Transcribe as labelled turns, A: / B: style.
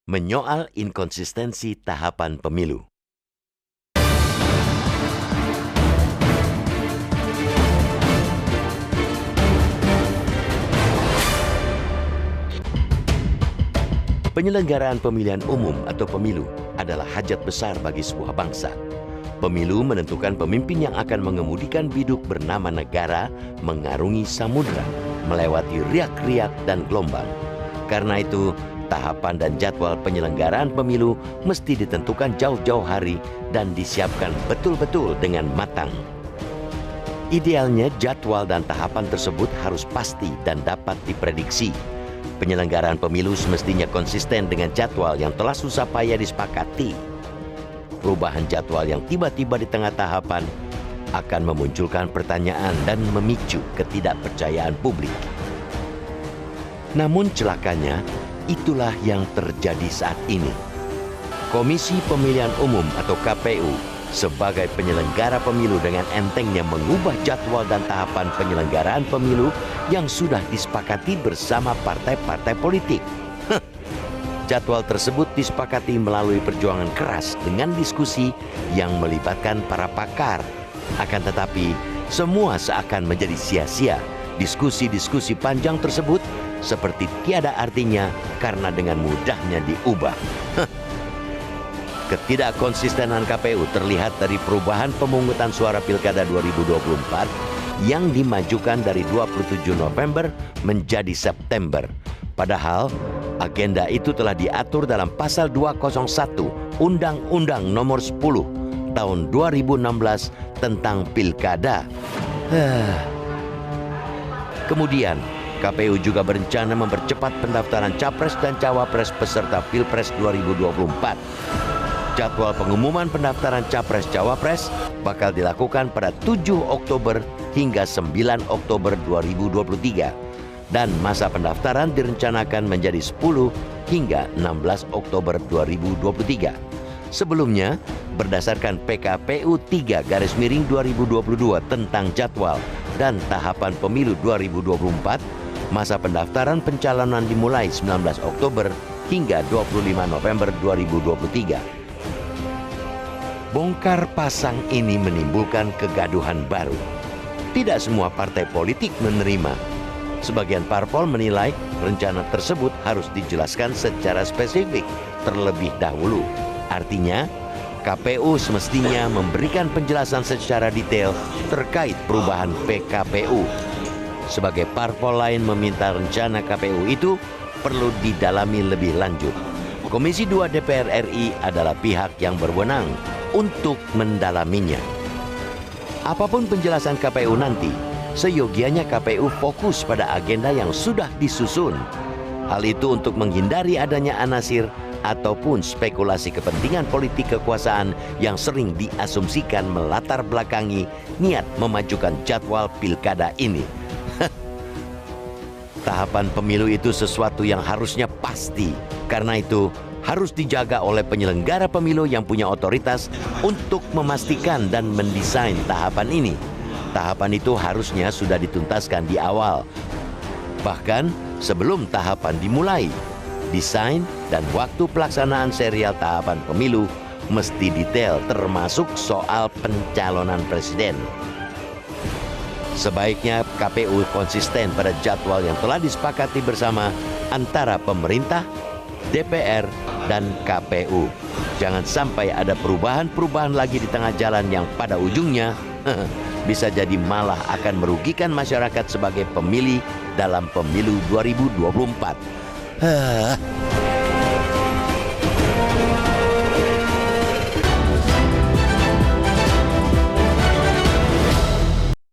A: menyoal inkonsistensi tahapan pemilu. Penyelenggaraan pemilihan umum atau pemilu adalah hajat besar bagi sebuah bangsa. Pemilu menentukan pemimpin yang akan mengemudikan biduk bernama negara mengarungi samudra, melewati riak-riak dan gelombang. Karena itu, tahapan dan jadwal penyelenggaraan pemilu mesti ditentukan jauh-jauh hari dan disiapkan betul-betul dengan matang. Idealnya, jadwal dan tahapan tersebut harus pasti dan dapat diprediksi. Penyelenggaraan pemilu semestinya konsisten dengan jadwal yang telah susah payah disepakati. Perubahan jadwal yang tiba-tiba di tengah tahapan akan memunculkan pertanyaan dan memicu ketidakpercayaan publik. Namun celakanya, itulah yang terjadi saat ini. Komisi Pemilihan Umum atau KPU sebagai penyelenggara pemilu dengan entengnya mengubah jadwal dan tahapan penyelenggaraan pemilu yang sudah disepakati bersama partai-partai politik. Jadwal tersebut disepakati melalui perjuangan keras dengan diskusi yang melibatkan para pakar. Akan tetapi, semua seakan menjadi sia-sia. Diskusi-diskusi panjang tersebut seperti tiada artinya karena dengan mudahnya diubah. Ketidakkonsistenan KPU terlihat dari perubahan pemungutan suara Pilkada 2024 yang dimajukan dari 27 November menjadi September. Padahal agenda itu telah diatur dalam Pasal 201 Undang-Undang Nomor 10 Tahun 2016 tentang Pilkada. Kemudian, KPU juga berencana mempercepat pendaftaran Capres dan Cawapres peserta Pilpres 2024. Jadwal pengumuman pendaftaran Capres-Cawapres bakal dilakukan pada 7 Oktober hingga 9 Oktober 2023. Dan masa pendaftaran direncanakan menjadi 10 hingga 16 Oktober 2023. Sebelumnya, berdasarkan PKPU 3/2022 tentang jadwal dan tahapan pemilu 2024, masa pendaftaran pencalonan dimulai 19 Oktober hingga 25 November 2023. Bongkar pasang ini menimbulkan kegaduhan baru. Tidak semua partai politik menerima. Sebagian parpol menilai rencana tersebut harus dijelaskan secara spesifik terlebih dahulu. Artinya, KPU semestinya memberikan penjelasan secara detail terkait perubahan PKPU. Sebagai parpol lain meminta rencana KPU itu perlu didalami lebih lanjut. Komisi 2 DPR RI adalah pihak yang berwenang untuk mendalaminya. Apapun penjelasan KPU nanti, seyogianya KPU fokus pada agenda yang sudah disusun. Hal itu untuk menghindari adanya anasir ataupun spekulasi kepentingan politik kekuasaan yang sering diasumsikan melatar belakangi niat memajukan jadwal pilkada ini. Tahapan pemilu itu sesuatu yang harusnya pasti. Karena itu, harus dijaga oleh penyelenggara pemilu yang punya otoritas untuk memastikan dan mendesain tahapan ini. Tahapan itu harusnya sudah dituntaskan di awal. Bahkan sebelum tahapan dimulai, desain dan waktu pelaksanaan serial tahapan pemilu mesti detail termasuk soal pencalonan presiden. Sebaiknya KPU konsisten pada jadwal yang telah disepakati bersama antara pemerintah, DPR, dan KPU. Jangan sampai ada perubahan-perubahan lagi di tengah jalan yang pada ujungnya bisa jadi malah akan merugikan masyarakat sebagai pemilih dalam pemilu 2024.